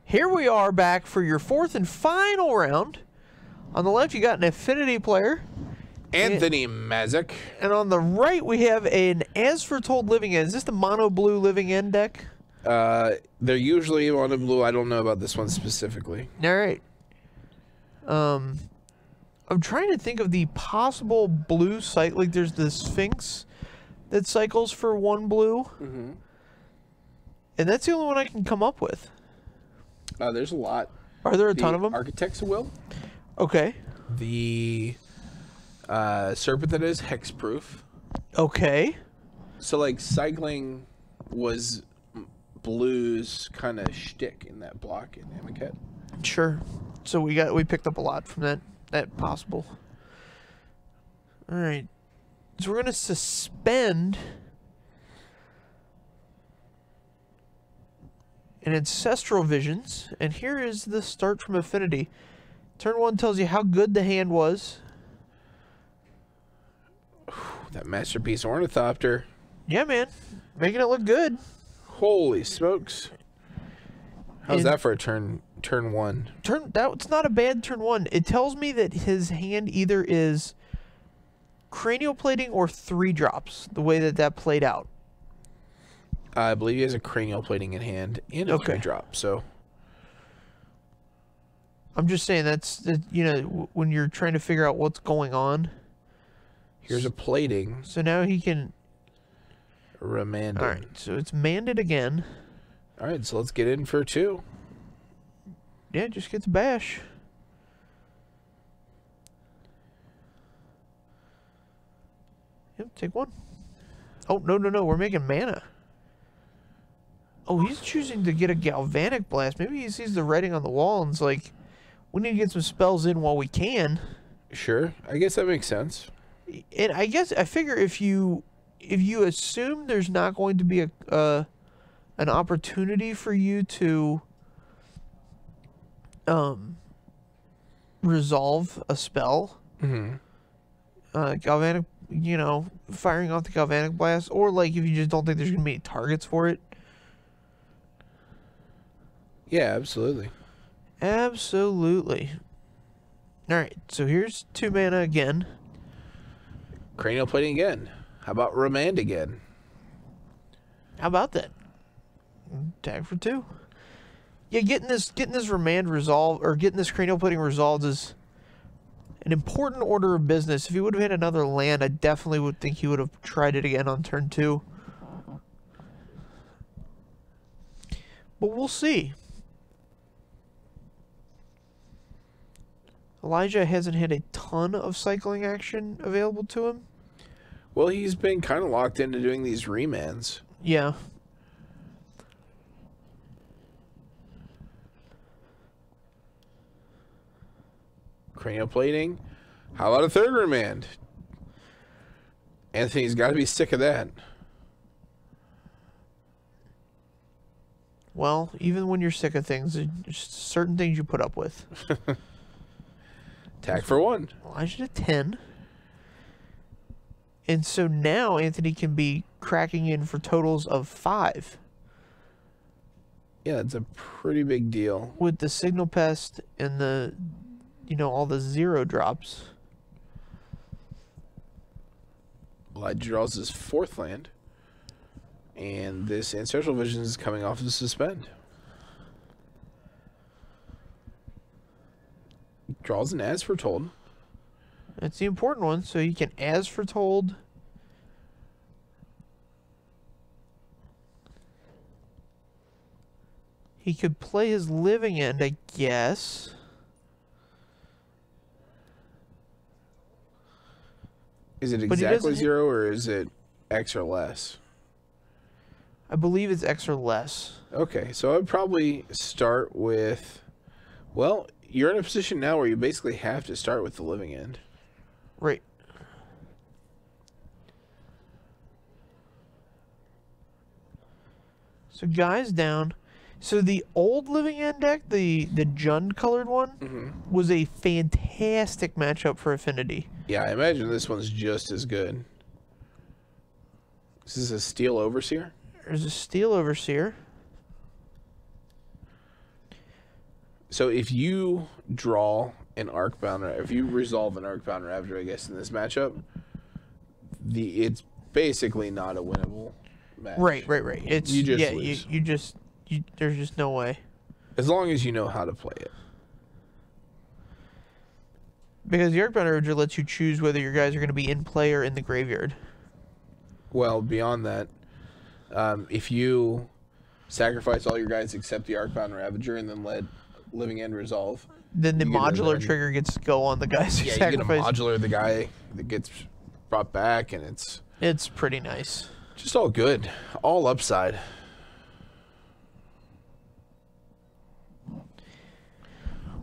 Here we are back for your fourth and final round. On the left, you got an Affinity player. Anthony Mahczak. And on the right, we have an As Foretold Living End. Is this the mono blue Living End deck? They're usually mono blue. I don't know about this one specifically. All right. I'm trying to think of the possible blue site. Like, there's the Sphinx that cycles for 1 blue. Mm-hmm. And that's the only one I can come up with. There's a lot. Are there a ton of them? Architect's Will. Okay. The Serpent that is hexproof. Okay. So, like, cycling was blue's kind of shtick in that block in Amaket. Sure. So we picked up a lot from that possible. All right. So we're gonna suspend an Ancestral Visions, and here is the start from Affinity. Turn 1 tells you how good the hand was. That Masterpiece Ornithopter. Yeah, man. Making it look good. Holy smokes. How's that for a turn 1? That's not a bad turn 1. It tells me that his hand either is cranial plating or 3 drops, the way that played out. I believe he has a cranial plating in hand and a 3 drop, so. I'm just saying you know, when you're trying to figure out what's going on. Here's a plating. So now he can remand. All right, so it's manded again. All right, so let's get in for 2. Yeah, just gets bash. Yep, take 1. Oh, no, we're making mana. Oh, he's choosing to get a Galvanic Blast. Maybe he sees the writing on the wall and it's like, we need to get some spells in while we can. Sure, I guess that makes sense. And I figure if you assume there's not going to be an opportunity for you to resolve a spell, Galvanic, you know, firing off the Galvanic Blast, or like if you just don't think there's gonna be any targets for it. Yeah, absolutely. Absolutely. All right, so here's 2 mana again. Cranial plating again. How about remand again? How about that? Tag for 2. Yeah, getting this remand resolved, or getting this cranial plating resolved, is an important order of business. If he would have had another land, I definitely would think he would have tried it again on turn 2. But we'll see. Elijah hasn't had a ton of cycling action available to him. Well, he's been kind of locked into doing these remands. Yeah. Cranial plating. How about a 3rd remand? Anthony's got to be sick of that. Well, even when you're sick of things, there's certain things you put up with. Tag for 1. Elijah to 10. And so now Anthony can be cracking in for totals of 5. Yeah, it's a pretty big deal. With the Signal Pest and the, you know, all the 0 drops. Elijah draws his 4th land. And this Ancestral Vision is coming off of suspend. Draws an As Foretold. That's the important one. So you can As Foretold. He could play his Living End, I guess. Is it exactly 0 or is it X or less? I believe it's X or less. Okay, so I'd probably start with... Well, you're in a position now where you basically have to start with the Living End. Right. So guys down. So the old Living End deck, the Jund colored one, was a fantastic matchup for Affinity. Yeah, I imagine this one's just as good. This is a Steel Overseer? There's a Steel Overseer. So if you draw an Arcbound, if you resolve an Arcbound Ravager, I guess, in this matchup, it's basically not a winnable match. Right. It's You just yeah. lose. There's just no way. As long as you know how to play it. Because the Arcbound Ravager lets you choose whether your guys are going to be in play or in the graveyard. Well, beyond that, if you sacrifice all your guys except the Arcbound Ravager and then let Living End resolve, Then the you get modular a- trigger gets to go on the guys who yeah, you get a sacrifice. modular, the guy that gets brought back, and It's pretty nice. just all good. All upside.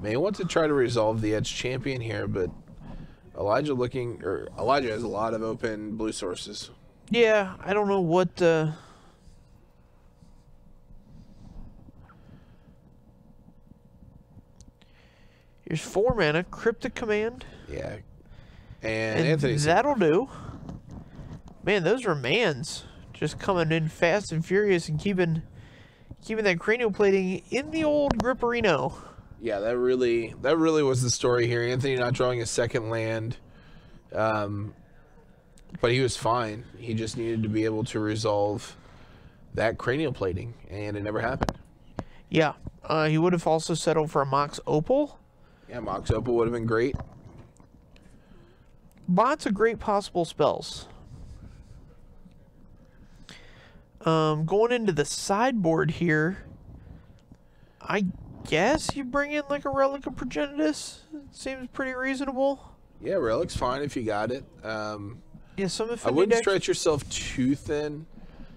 May want to try to resolve the Edge Champion here, but Elijah has a lot of open blue sources. Yeah, I don't know what. Here's 4 mana, Cryptic Command. Yeah. And Anthony. That'll do. Man, those remains just coming in fast and furious and keeping that cranial plating in the old Gripperino. Yeah, that really was the story here. Anthony not drawing a second land, but he was fine. He just needed to be able to resolve that cranial plating, and it never happened. Yeah, he would have also settled for a Mox Opal. Yeah, Mox Opal would have been great. Lots of great possible spells. Going into the sideboard here, I guess you bring in like a Relic of Progenitus. Seems pretty reasonable. Yeah, Relic's fine if you got it. Yeah, some I Affinity wouldn't decks. stretch yourself too thin.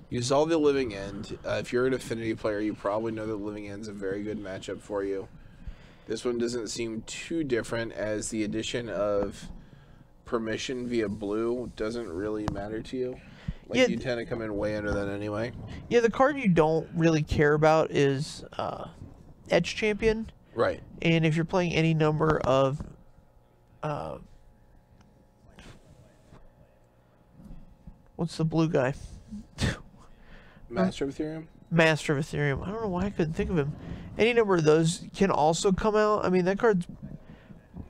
Use all the Living End. If you're an Affinity player, you probably know that Living End's a very good matchup for you. This one doesn't seem too different, as the addition of permission via blue doesn't really matter to you. Like, Yeah, you tend to come in way under that anyway. Yeah, the card you don't really care about is Edge Champion. Right. And if you're playing any number of what's the blue guy? Master of Ethereum? Master of Ethereum. I don't know why I couldn't think of him. Any number of those can also come out. I mean, that card's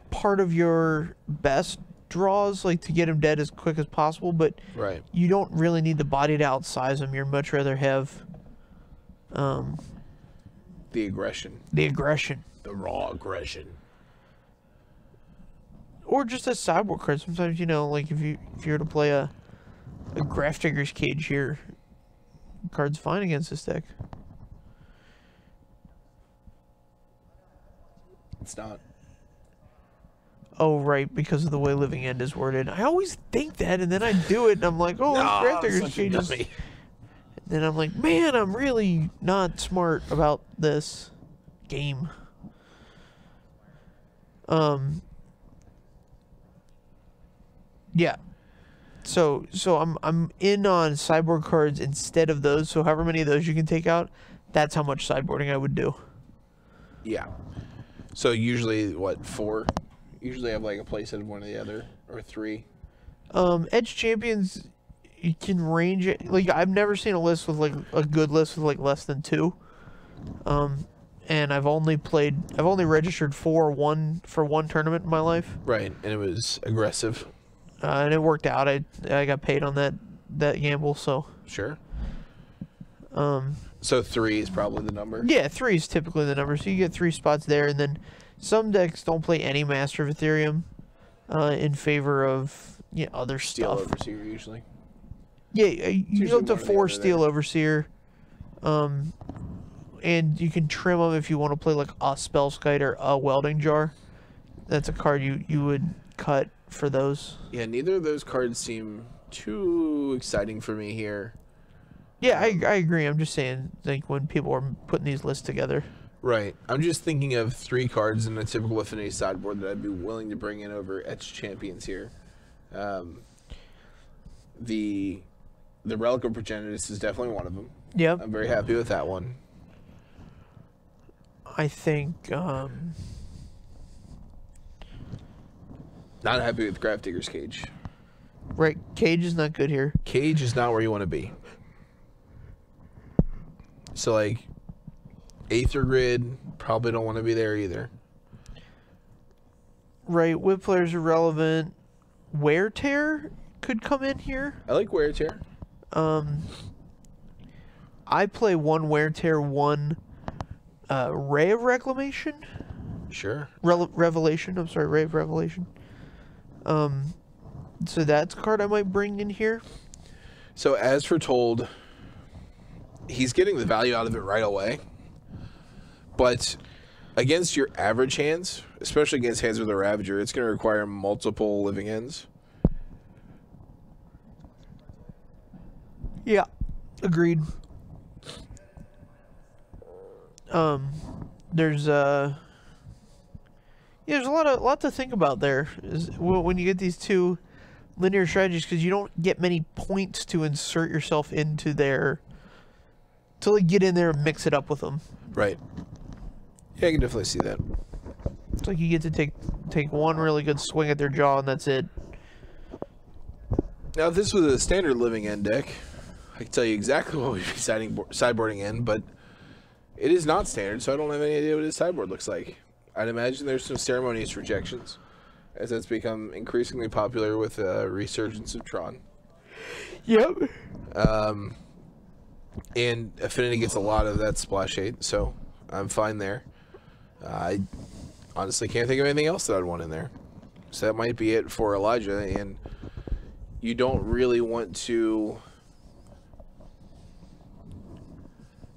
part of your best draws, like to get him dead as quick as possible, but Right. you don't really need the body to outsize him. You'd much rather have The aggression. the aggression. The raw aggression. Or just a sideboard card. Sometimes, like if you were to play a Grafdigger's Cage here, card's fine against this deck. It's not. Oh, right, because of the way Living End is worded. I always think that, and then I do it, and I'm like, oh, Grafdigger's Cage is... And then I'm like, man, I'm really not smart about this game. Yeah. So I'm in on sideboard cards instead of those. So however many of those you can take out, that's how much sideboarding I would do. Yeah. So usually, what, 4? Usually have like a playset of one or the other, or 3. Edge Champions, you can range it. Like, I've never seen a list with, like, a good list with, like, less than 2. And I've only registered for one tournament in my life. Right, and it was aggressive. And it worked out. I got paid on that gamble, so. Sure. So 3 is probably the number. Yeah, 3 is typically the number. So you get 3 spots there, and then some decks don't play any Master of Ethereum in favor of other Steel stuff. Overseer usually. Yeah, you go up to usually one or the 4 other Steel there. Overseer. And you can trim them if you want to play like a Spellskite or a Welding Jar. That's a card you would cut for those. Yeah, neither of those cards seem too exciting for me here. Yeah, I agree. I'm just saying, like, when people are putting these lists together. Right. I'm just thinking of 3 cards in a typical Affinity sideboard that I'd be willing to bring in over Etched Champions here. The Relic of Progenitus is definitely one of them. Yep. I'm very happy with that one. I think, Not happy with Grafdigger's Cage. right, Cage is not good here. Cage is not where you want to be. So, like, Aether Grid, probably don't want to be there either. Right, whip players are relevant. Wear Tear could come in here. I like Wear Tear. I play one Wear Tear, one Ray of Reclamation. Sure. Revelation. I'm sorry, Ray of Revelation. So that's a card I might bring in here. So as Foretold, he's getting the value out of it right away. But against your average hands, especially against hands with a Ravager, it's going to require multiple living ends. Yeah, agreed. There's a lot to think about there when you get these two linear strategies, because you don't get many points to insert yourself into there to like get in there and mix it up with them. Right. Yeah, I can definitely see that. It's like you get to take one really good swing at their jaw and that's it. Now, if this was a standard living end deck, I can tell you exactly what we'd be sideboarding in, but it is not standard, so I don't have any idea what his sideboard looks like. I'd imagine there's some ceremonious rejections, as that's become increasingly popular with resurgence of Tron. Yep. And Affinity gets a lot of that splash 8, so I'm fine there. I honestly can't think of anything else that I'd want in there. So that might be it for Elijah, and you don't really want to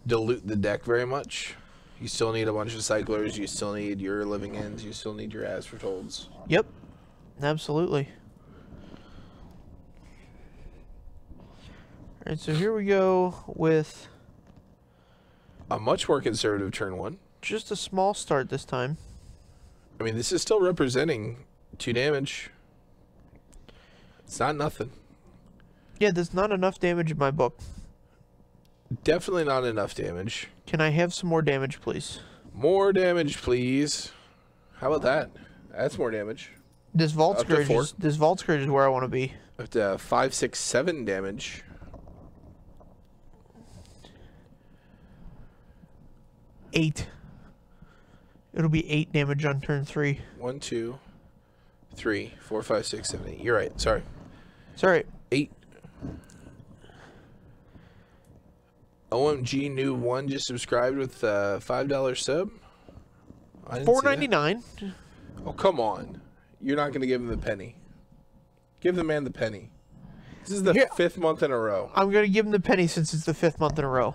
dilute the deck very much. You still need a bunch of cyclers, you still need your living ends, you still need your As Fortolds. Yep. Absolutely. Alright, so here we go with a much more conservative turn 1. Just a small start this time. I mean, this is still representing 2 damage. It's not nothing. Yeah, there's not enough damage in my book. Definitely not enough damage. Can I have some more damage, please? More damage, please. How about that? That's more damage. This Vault Scourge is where I want to be. Up to 5, 6, 7 damage. Eight. It'll be 8 damage on turn 3. 1, 2, 3, 4, 5, 6, 7, 8. You're right. Sorry. Sorry. 8. OMG new 1 just subscribed with $5 sub. $4.99. Oh, come on. You're not going to give him the penny. Give the man the penny. This is the 5th month in a row. I'm going to give him the penny since it's the 5th month in a row.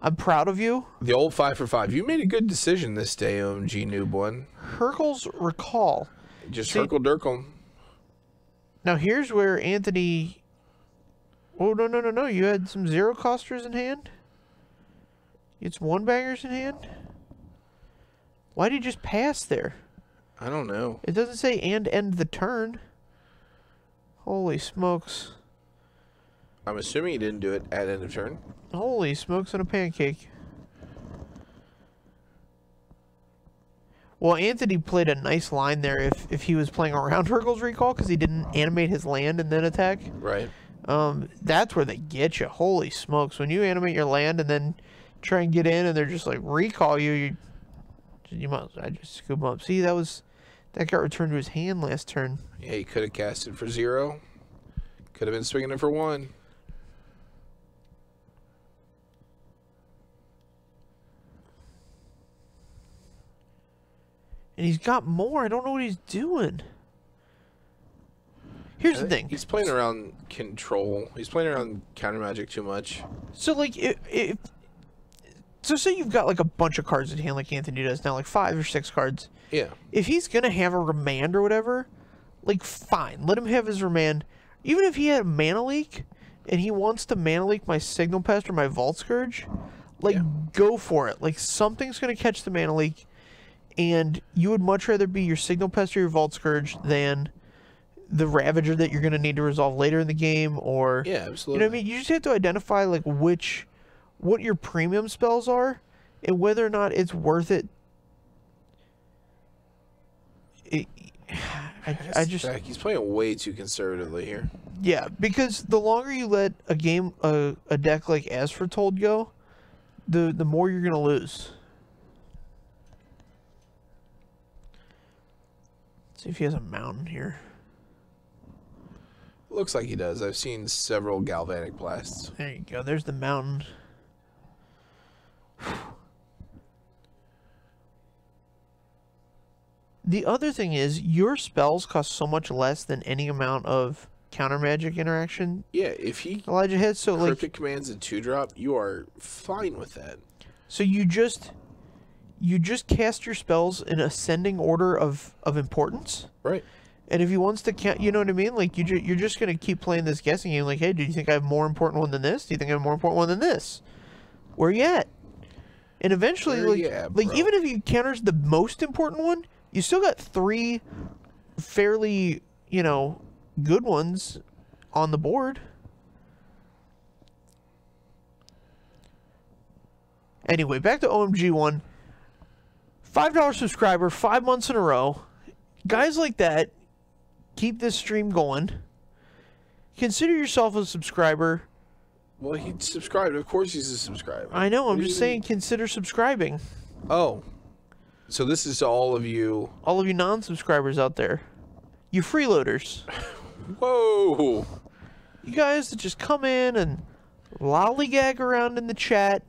I'm proud of you. The old 5 for 5. You made a good decision this day, OMG noob 1. Hurkle's Recall. Just Hurkle-Durkle. Now here's where Anthony... Oh, no. You had some zero-costers in hand? You had some one-bangers in hand? Why did you just pass there? I don't know. It doesn't say and end the turn. Holy smokes. I'm assuming he didn't do it at end of turn. Holy smokes on a pancake. Well, Anthony played a nice line there if he was playing around Hurkle's Recall because he didn't animate his land and then attack. Right. That's where they get you. Holy smokes. When you animate your land and then try and get in and they're just like recall you might as well just scoop them up. See, that got returned to his hand last turn. Yeah, he could have cast it for 0. Could have been swinging it for 1. And he's got more. I don't know what he's doing. Here's the thing. He's playing around control. He's playing around counter magic too much. So, like, so say you've got, like, a bunch of cards in hand like Anthony does now, like 5 or 6 cards. Yeah. If he's going to have a remand or whatever, like, fine. Let him have his remand. Even if he had a mana leak and he wants to mana leak my Signal Pest or my Vault Scourge, like, go for it. Like, something's going to catch the mana leak. And you would much rather be your Signal Pest or your Vault Scourge than the Ravager that you're going to need to resolve later in the game, or... Yeah, absolutely. You know what I mean? You just have to identify, like, what your premium spells are, and whether or not it's worth it. He's playing way too conservatively here. Yeah, because the longer you let a deck like As Foretold go, the more you're gonna lose. Let's see if he has a mountain here. Looks like he does. I've seen several galvanic blasts. There you go. There's the mountain. The other thing is, your spells cost so much less than any amount of counter magic interaction. Yeah, if he Elijah has so cryptic commands a 2-drop, you are fine with that. So you just cast your spells in ascending order of importance. Right. And if he wants to count, you know what I mean? Like you're just gonna keep playing this guessing game. Like, hey, do you think I have a more important one than this? Do you think I have a more important one than this? Where you at? And eventually, like even if he counters the most important one, you still got 3 fairly, good ones on the board. Anyway, back to OMG1. $5 subscriber, 5 months in a row. Guys like that keep this stream going. Consider yourself a subscriber. Well, he subscribed. Of course he's a subscriber. I know. I'm just saying consider subscribing. Oh. So this is to all of you. All of you non-subscribers out there. You freeloaders. Whoa. You guys that just come in and lollygag around in the chat.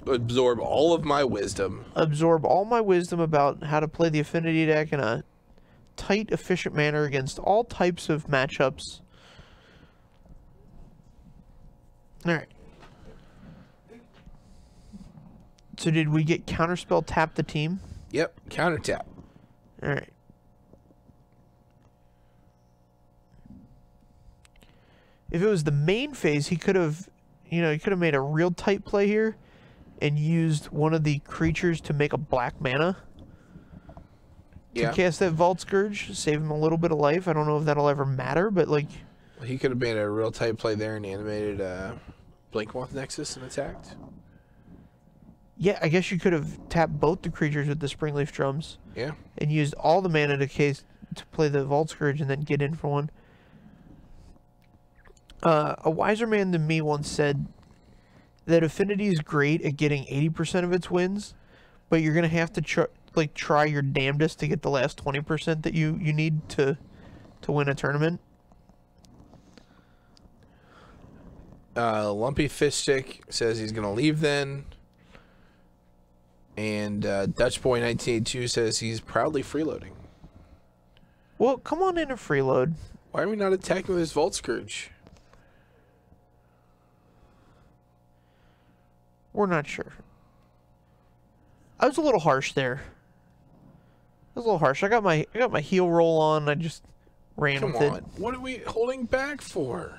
Absorb all of my wisdom. Absorb all my wisdom about how to play the Affinity deck in a tight, efficient manner against all types of matchups. Alright. So did we get Counterspell tap the team? Yep, counter tap. Alright. If it was the main phase, he could have, he could have made a real tight play here and used one of the creatures to make a black mana. To cast that Vault Scourge, save him a little bit of life. I don't know if that'll ever matter, but like... Well, he could have made a real tight play there and animated Blinkmoth Nexus and attacked. Yeah, I guess you could have tapped both the creatures with the Springleaf Drums. Yeah. And used all the mana to play the Vault Scourge and then get in for one. A wiser man than me once said that Affinity is great at getting 80% of its wins, but you're going to have to try your damnedest to get the last 20% that you need to win a tournament. Lumpy Fiststick says he's going to leave then. And Dutch Boy 1982 says he's proudly freeloading. Well, come on in and freeload. Why are we not attacking with his Vault Scourge? We're not sure. I was a little harsh there. I was a little harsh. I got my heel roll on. I just ran with it. Come on. What are we holding back for?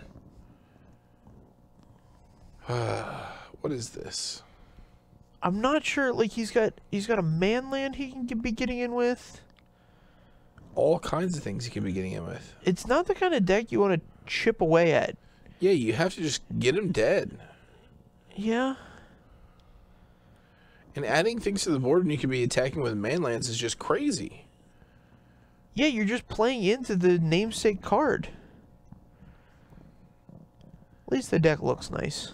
What is this? I'm not sure. Like he's got a man land he can be getting in with. All kinds of things he could be getting in with. It's not the kind of deck you want to chip away at. Yeah, you have to just get him dead. Yeah. And adding things to the board when you could be attacking with manlands is just crazy. Yeah, you're just playing into the namesake card. At least the deck looks nice.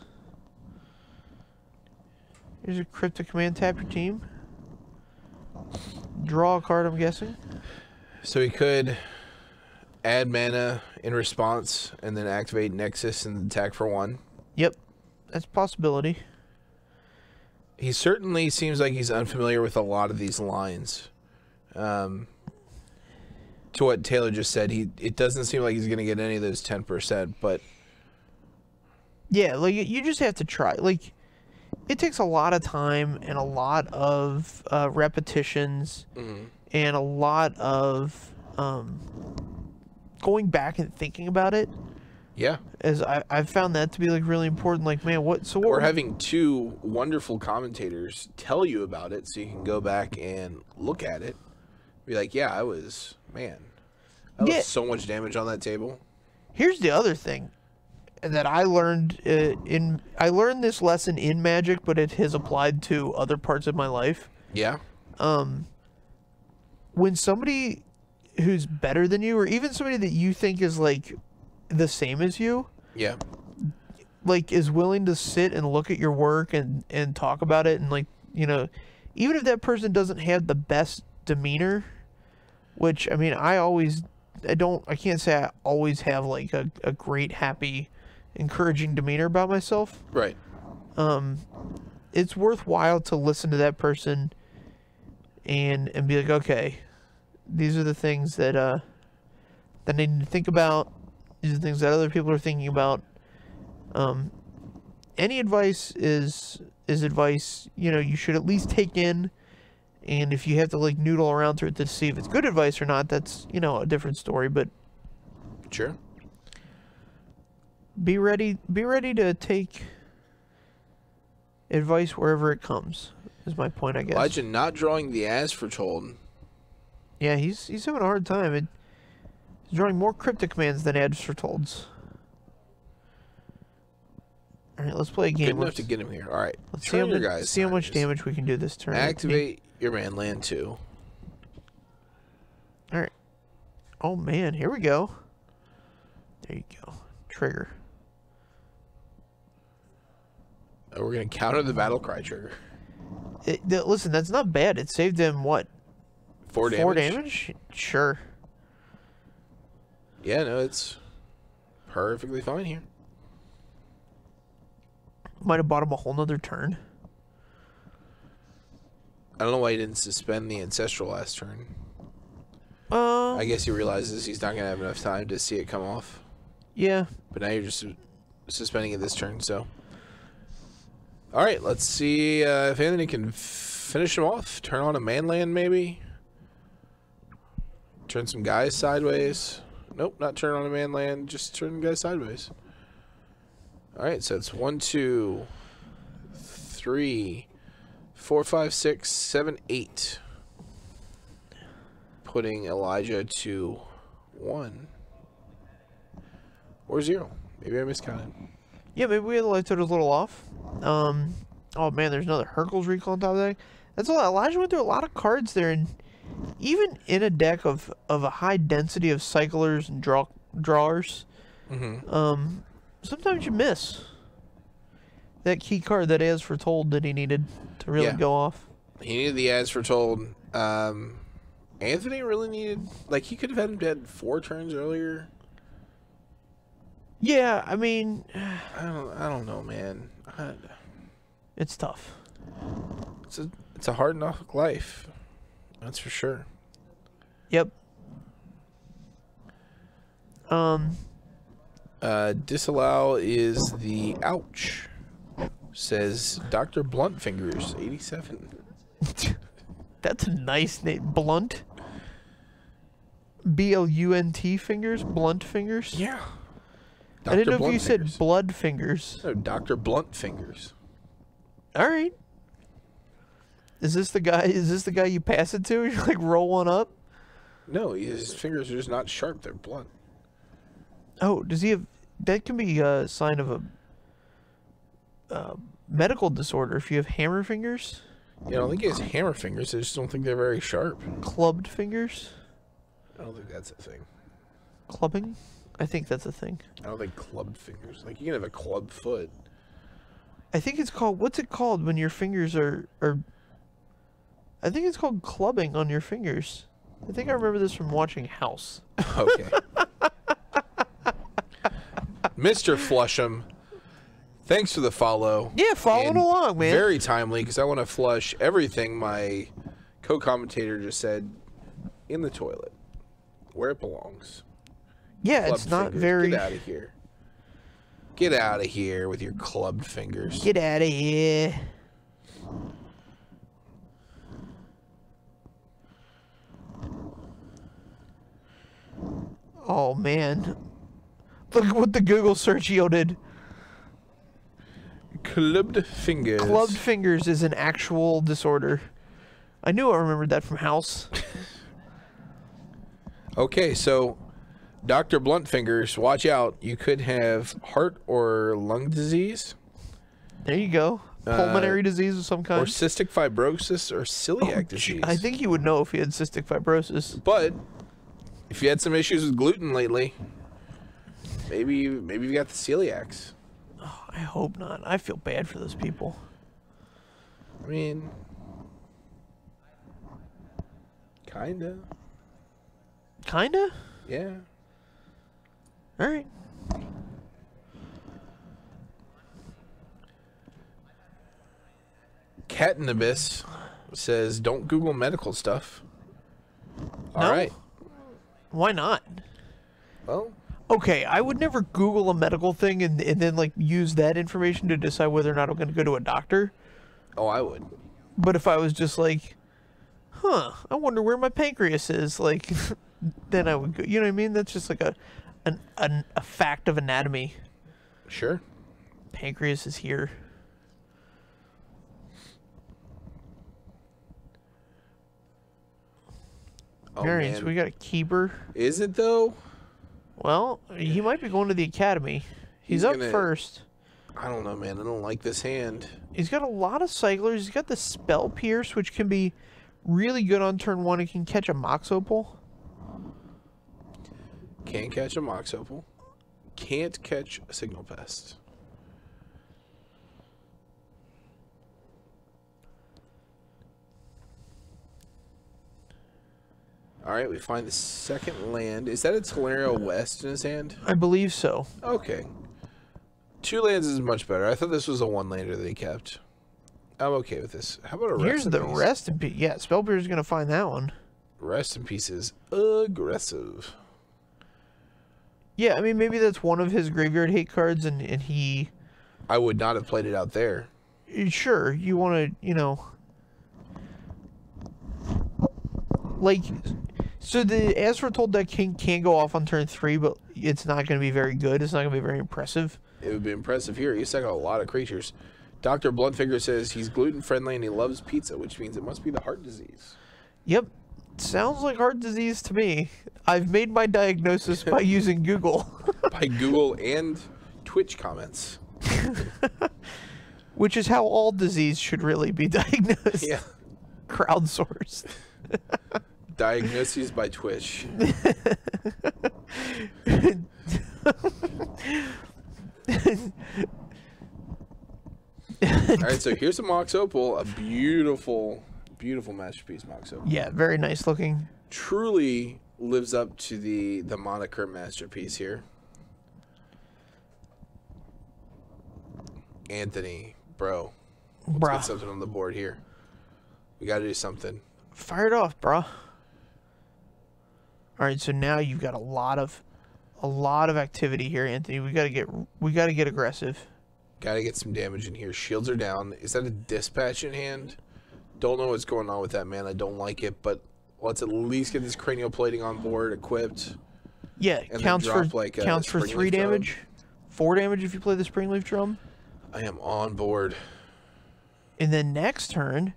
Here's a Cryptic Command, tap your team. Draw a card, I'm guessing. So he could add mana in response and then activate Nexus and attack for 1. Yep, that's a possibility. He certainly seems like he's unfamiliar with a lot of these lines. To what Taylor just said, it doesn't seem like he's going to get any of those 10%, but... Yeah, like, you just have to try. Like, it takes a lot of time and a lot of repetitions and a lot of going back and thinking about it. Yeah. As I've found that to be like really important. Like, man, we're having 2 wonderful commentators tell you about it so you can go back and look at it. Be like, yeah, I was so much damage on that table. Here's the other thing that I learned I learned this lesson in Magic, but it has applied to other parts of my life. Yeah. When somebody who's better than you, or even somebody that you think is like the same as you, yeah, like is willing to sit and look at your work and talk about it, and like, you know, even if that person doesn't have the best demeanor, which I mean I can't say I always have like a great, happy, encouraging demeanor about myself. Right. It's worthwhile to listen to that person and be like, okay, these are the things that I need to think about. These are the things that other people are thinking about. Any advice is advice, you know, you should at least take in, and if you have to like noodle around through it to see if it's good advice or not, that's, you know, a different story. But sure, be ready to take advice wherever it comes, is my point, I guess. Elijah not drawing the as foretold. Yeah, he's having a hard time. He's drawing more cryptic commands than as fortolds. All right, let's play a game. Good enough to get him here. All right, let's see how much damage we can do this turn. Activate your man land 2. All right. Oh man, here we go. There you go. Trigger. Oh, we're gonna counter the battle cry trigger. Listen, that's not bad. It saved him what? 4 damage. 4 damage? Sure. Yeah, no, it's perfectly fine here. Might have bought him a whole nother turn. I don't know why he didn't suspend the ancestral last turn. I guess he realizes he's not gonna have enough time to see it come off. Yeah. But now you're just suspending it this turn, so. All right, let's see if Anthony can finish him off. Turn on a manland, maybe. Turn some guys sideways. Nope, not turn on a manland. Just turn guys sideways. All right, so it's 1, 2, 3, 4, 5, 6, 7, 8. Putting Elijah to 1 or 0. Maybe I miscounted. Yeah, maybe we had the life total a little off. Oh man, there's another Hercules recall on top of that. That's all. Elijah went through a lot of cards there, and even in a deck of a high density of cyclers and drawers, sometimes you miss that key card that as foretold that he needed to really go off. He needed the as foretold. Anthony really needed, like, he could have had him dead 4 turns earlier. Yeah, I mean, I don't know, man. It's tough. It's a hard enough life, that's for sure. Yep. Disallow is the ouch, says Dr. Bluntfingers 87. That's a nice name. Blunt. BLUNT fingers. Blunt fingers. Yeah. I didn't know if you said blood fingers. No, Dr. Bluntfingers. All right. Is this the guy? Is this the guy you pass it to? You like roll one up? No, his fingers are just not sharp. They're blunt. Oh, does he have? That can be a sign of a medical disorder. If you have hammer fingers. Yeah, I don't think he has hammer fingers. I just don't think they're very sharp. Clubbed fingers. I don't think that's a thing. Clubbing. I think that's a thing. I don't think clubbed fingers. Like, you can have a club foot. I think it's called. What's it called when your fingers are? I think it's called clubbing on your fingers. I think I remember this from watching House. Okay. Mr. Flusham, thanks for the follow. Yeah, following along, man. Very timely, because I want to flush everything my co-commentator just said in the toilet, where it belongs. Yeah, Clubbed it's not fingers. very. Get out of here. Get out of here with your clubbed fingers. Get out of here. Oh, man. Look what the Google search yielded. Clubbed fingers. Clubbed fingers is an actual disorder. I knew I remembered that from House. Okay, so Dr. Bluntfingers, watch out. You could have heart or lung disease. There you go. Pulmonary disease of some kind. Or cystic fibrosis or celiac disease. I think you would know if you had cystic fibrosis. But if you had some issues with gluten lately, maybe you've got the celiacs. Oh, I hope not. I feel bad for those people. I mean, kinda. Kinda? Yeah. Alright. Cat in the Abyss says, don't Google medical stuff. No? All right. Why not? Well, Okay, I would never Google a medical thing and then, like, use that information to decide whether or not I'm going to go to a doctor. oh, I would. But if I was just like, I wonder where my pancreas is, like, then I would go. You know what I mean? That's just like a fact of anatomy. Sure. Pancreas is here. Oh, Variants, man. we got a keeper. Is it, though? Well, he might be going to the academy. He's up first. I don't know, man. I don't like this hand. He's got a lot of cyclers. He's got the Spell Pierce, which can be really good on turn 1. He can catch a Mox Opal. Can't catch a Mox Opal. Can't catch a Signal Pest. All right, we find the second land. Is that a Tolaria West in his hand? I believe so. Okay. 2 lands is much better. I thought this was a 1-lander that he kept. I'm okay with this. How about a rest Here's in the peace? rest in peace. Yeah, Spell Pierce is going to find that one. Rest in peace is aggressive. Yeah, I mean, maybe that's one of his graveyard hate cards, and he... I would not have played it out there. Sure, you want to, you know... Like, so the As Foretold deck can go off on turn 3, but it's not going to be very good. It's not going to be very impressive. It would be impressive here. He's got a lot of creatures. Dr. Bluntfinger says he's gluten-friendly and he loves pizza, which means it must be the heart disease. Yep. Sounds like heart disease to me. I've made my diagnosis by using Google. By Google and Twitch comments. Which is how all disease should really be diagnosed. Yeah. Crowdsourced. Diagnoses by Twitch. All right, so here's a Mox Opal, a beautiful, beautiful masterpiece Mox Opal. Yeah, very nice looking. Truly lives up to the moniker masterpiece here. Anthony, bro, let's get something on the board here. We got to do something. Fire it off, bro. All right, so now you've got a lot of activity here, Anthony. We got to get aggressive. Got to get some damage in here. Shields are down. Is that a dispatch in hand? Don't know what's going on with that, man. I don't like it, but let's at least get this cranial plating on board, equipped. Yeah, counts for 3 damage, 4 damage if you play the Springleaf Drum. I am on board. And then next turn,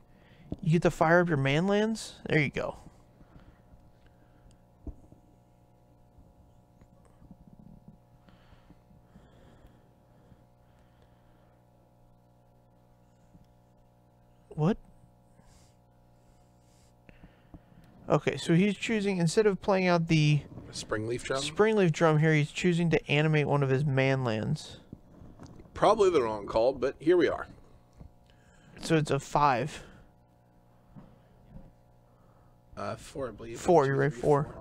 you get to fire up your manlands. There you go. What? Okay, so he's choosing, instead of playing out the Springleaf Drum here, he's choosing to animate one of his manlands. Probably the wrong call, but here we are. So it's a 5. 4, I believe. 4, you're right, 4.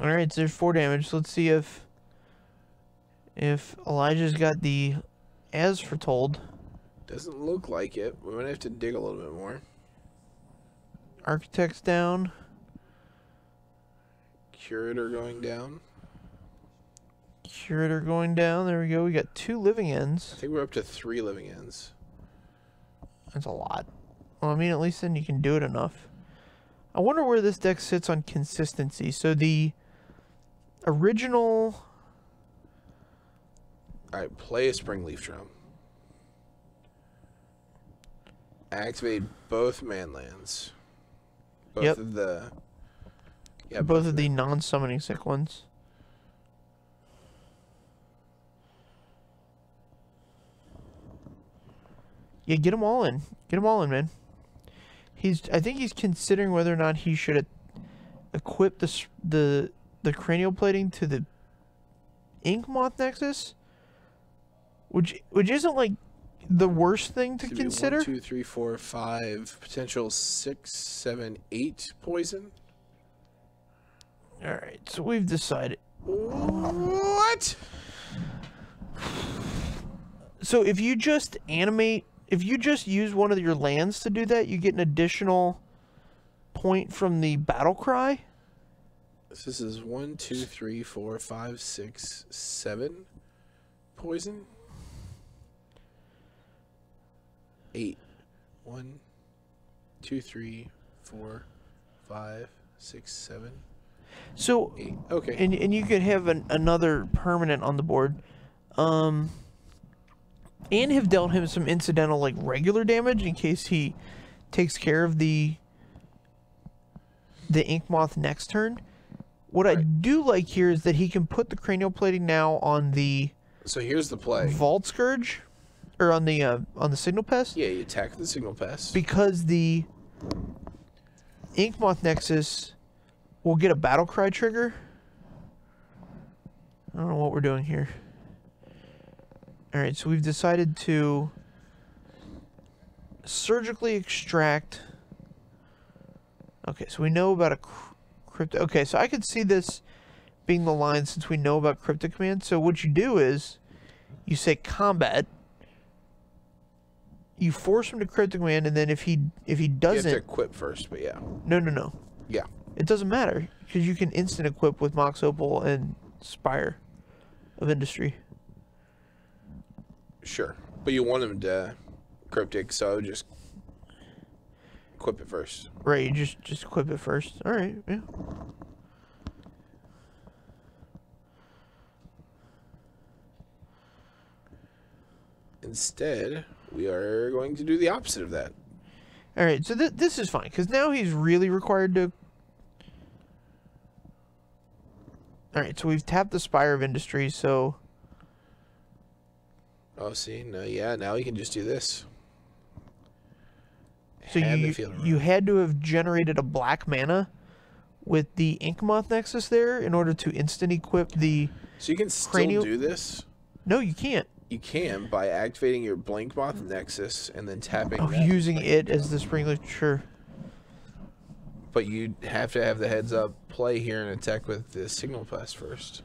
Alright, so there's 4 damage. So let's see if Elijah's got the As Foretold. Doesn't look like it. We're going to have to dig a little bit more. Architect's down. Curator going down. Curator going down. There we go. We got 2 living ends. I think we're up to 3 living ends. That's a lot. Well, I mean, at least then you can do it enough. I wonder where this deck sits on consistency. So the original... Alright, play a Springleaf Drum. Activate both manlands. Both of the... Yeah, both of the non-summoning sick ones. Yeah, get them all in. Get them all in, man. I think he's considering whether or not he should equip the cranial plating to the Ink Moth Nexus, which isn't like the worst thing to consider. 1, 2, 3, 4, 5, potential 6, 7, 8 poison. All right, so we've decided. What? So if you just use one of your lands to do that, you get an additional point from the battle cry. This is 1, 2, 3, 4, 5, 6, 7 poison. 8. 1, 2, 3, 4, 5, 6, 7. So 8. Okay. And you could have another permanent on the board, and have dealt him some incidental like regular damage in case he takes care of the Ink Moth next turn. What I do like here is that he can put the cranial plating now on the. So here's the play. Vault Scourge, or on the Signal Pest. Yeah, you attack the Signal Pest. Because the Ink Moth Nexus will get a Battle Cry trigger. I don't know what we're doing here. All right, so we've decided to surgically extract. Okay, so we know about a crypto. Okay, so I could see this being the line since we know about cryptic command. So what you do is you say combat. You force him to cryptic command, and then if he doesn't, you have to equip first. But yeah. No. Yeah. It doesn't matter because you can instant equip with Mox Opal and Spire of Industry. Sure, but you want him to cryptic, so just equip it first. Right, you just equip it first. All right, yeah. Instead, we are going to do the opposite of that. All right, so this is fine because now he's really required to. All right, so we've tapped the Spire of Industry, so. Oh, see, no, yeah, now we can just do this. So you had to have generated a black mana with the Ink Moth Nexus there in order to instant equip the. So you can still do this? No, you can't. You can by activating your Blink Moth Nexus and then tapping. Oh, using it as the sprinkler, sure. But you have to have the heads up play here and attack with the Signal Pest first.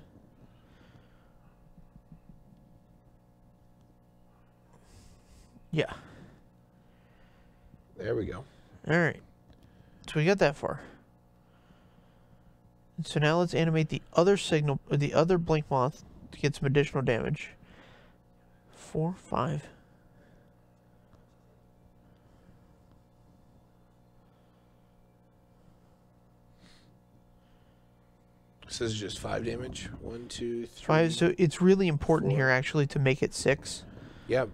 Yeah. There we go. All right. So we got that far. And so now let's animate the other signal, or the other Blink Moth to get some additional damage. 4, 5. This is just 5 damage. 1, 2, 3. 5. So it's really important 4. here actually to make it 6. Yep.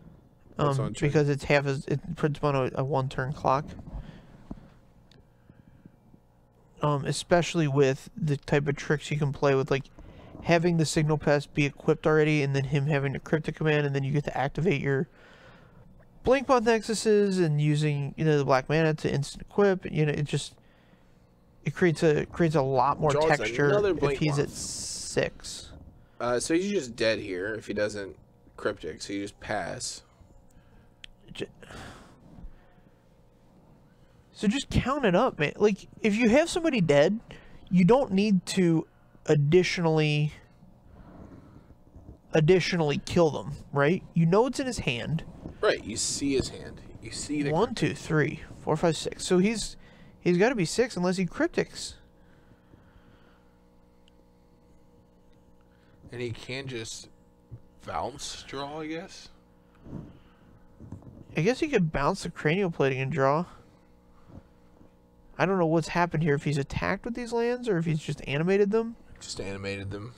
Because it's half as it puts on a 1-turn clock. Especially with the type of tricks you can play with, like having the Signal Pest be equipped already, and then him having a cryptic command, and then you get to activate your Blink Moth Nexuses and using the black mana to instant equip. It creates a lot more texture if he's at 6. So he's just dead here if he doesn't cryptic. So you just pass. So just count it up, man. Like, if you have somebody dead, you don't need to additionally kill them, right? You know it's in his hand. Right, you see his hand. You see the 1, 2, 3, 4, 5, 6. So he's got to be 6 unless he cryptics. And he can just bounce draw, I guess. I guess he could bounce the cranial plating and draw. I don't know what's happened here, if he's attacked with these lands or if he's just animated them. Just animated them.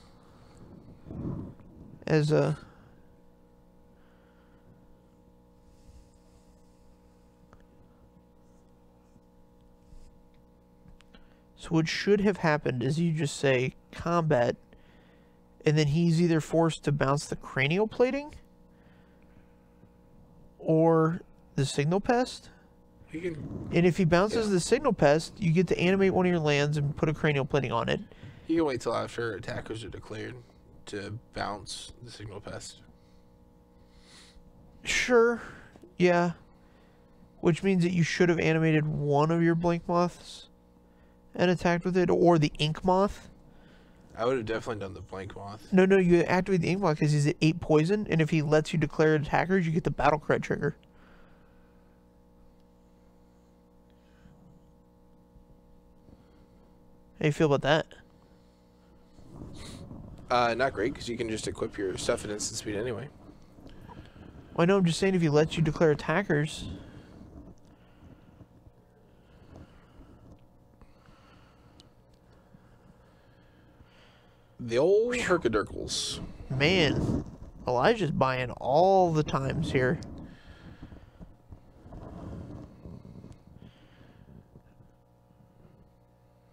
As a... So what should have happened is you just say combat, and then he's either forced to bounce the cranial plating or the Signal Pest. And if he bounces the Signal Pest, you get to animate one of your lands and put a cranial plating on it. You can wait till after attackers are declared to bounce the Signal Pest. Sure. Yeah. Which means that you should have animated one of your blink moths and attacked with it, or the ink moth. I would have definitely done the blank moth. No, you activate the ink moth because he's at 8 poison, and if he lets you declare attackers, you get the battle cry trigger. How you feel about that? Not great, because you can just equip your stuff at instant speed anyway. Well, I know, I'm just saying if he lets you declare attackers. The old Herkadurkles. Man, Elijah's buying all the times here.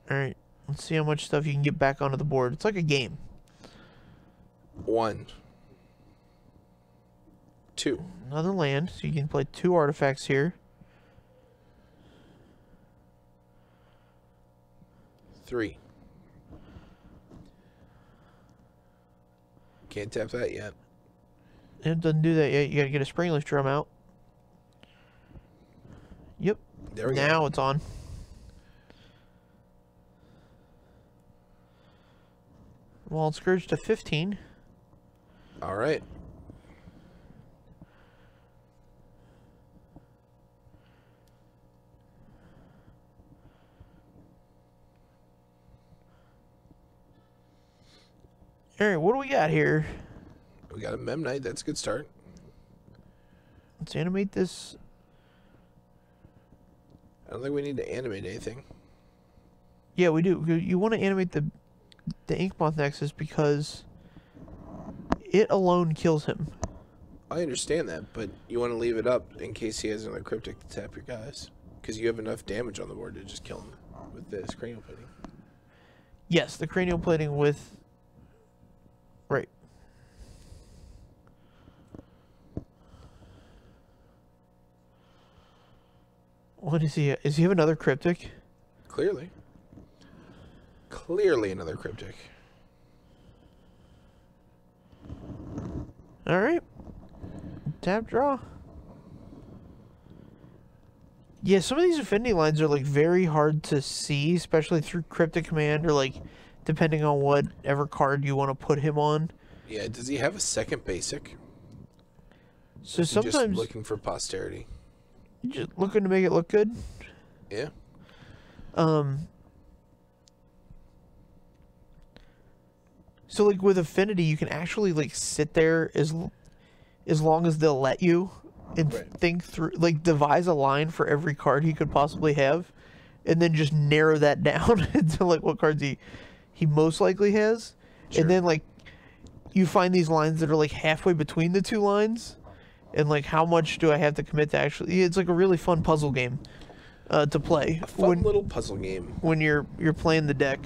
Alright, let's see how much stuff you can get back onto the board. It's like a game. 1. 2. Another land, so you can play 2 artifacts here. 3. Can't tap that yet. It doesn't do that yet. You gotta get a Springleaf Drum out. Yep. There we go. Now it's on. Well, it's Scourge to 15. All right. Alright, what do we got here? We got a Mem Knight. That's a good start. Let's animate this. I don't think we need to animate anything. Yeah, we do. You want to animate the Inkmoth Nexus because it alone kills him. I understand that, but you want to leave it up in case he has another cryptic to tap your guys. Because you have enough damage on the board to just kill him with this cranial plating. Yes, the cranial plating with... Right. What is he? Does he have another cryptic? Clearly. Clearly another cryptic. Alright. Tap draw. Yeah, some of these affinity lines are like very hard to see, especially through cryptic command or like depending on whatever card you want to put him on. Yeah, does he have a second basic? So Is he sometimes just looking for posterity. just looking to make it look good. Yeah. So like with Affinity, you can actually like sit there as long as they'll let you and Right. think through, like devise a line for every card he could possibly have, and then just narrow that down into like what cards he most likely has, Sure. and then like you find these lines that are like halfway between the two lines, and like how much do I have to commit to actually? It's like a really fun puzzle game to play. A fun little puzzle game. When you're playing the deck.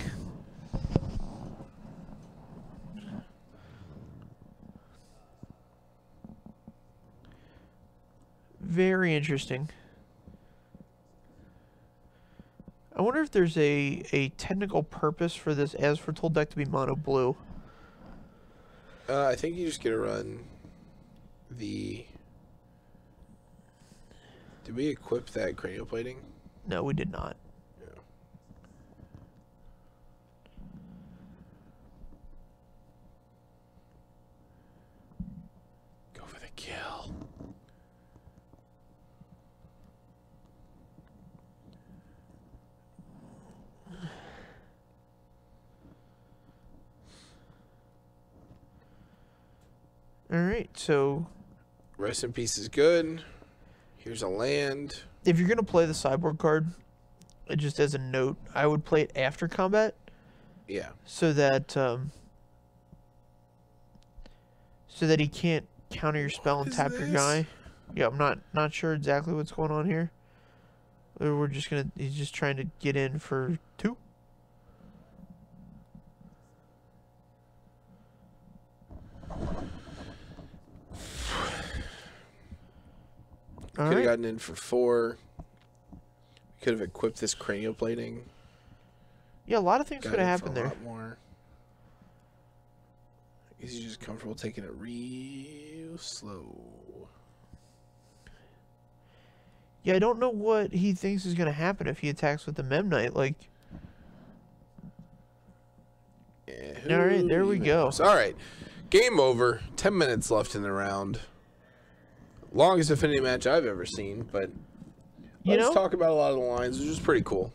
Very interesting. I wonder if there's a technical purpose for this as Foretold deck to be mono blue. I think you just get to run the... Did we equip that cranial plating? No, we did not. Yeah. Go for the kill. Alright, so Rest in peace is good. Here's a land. if you're going to play the sideboard card, just as a note, I would play it after combat Yeah. so that he can't counter your spell and is tap your this? guy. Yeah, I'm not sure exactly what's going on here. Or he's just trying to get in for 2. Could have gotten in for 4. Could have equipped this cranial plating. Yeah, a lot of things Got could have in for happened a there. lot more. Is he just comfortable taking it real slow? Yeah, I don't know what he thinks is going to happen if he attacks with the Mem Knight. Like, Yeah, all right, there we go. All right, game over. 10 minutes left in the round. Longest Affinity match I've ever seen, but let's talk about a lot of the lines, which is pretty cool.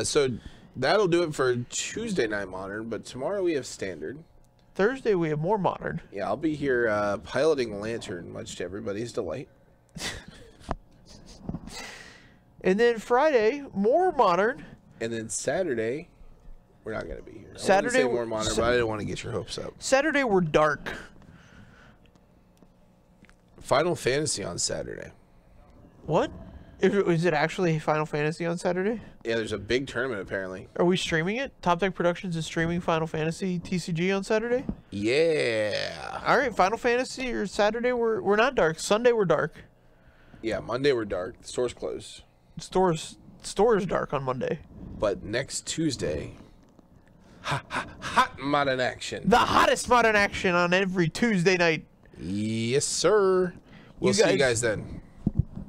So that'll do it for Tuesday Night Modern, but tomorrow we have Standard. Thursday we have more Modern. Yeah, I'll be here piloting Lantern, much to everybody's delight. And then Friday, more Modern. And then Saturday, we're not going to be here. Saturday, I say more Modern, but I didn't want to get your hopes up. Saturday, we're dark. Final Fantasy on Saturday. What? Is it actually Final Fantasy on Saturday? Yeah, there's a big tournament apparently. Are we streaming it? Top Deck Productions is streaming Final Fantasy TCG on Saturday? Yeah. All right, Final Fantasy or Saturday, we're not dark. Sunday, we're dark. Yeah, Monday we're dark. The store's closed. Store is dark on Monday. But next Tuesday, hot modern action. The hottest modern action on every Tuesday night. Yes, sir. We'll see you guys then.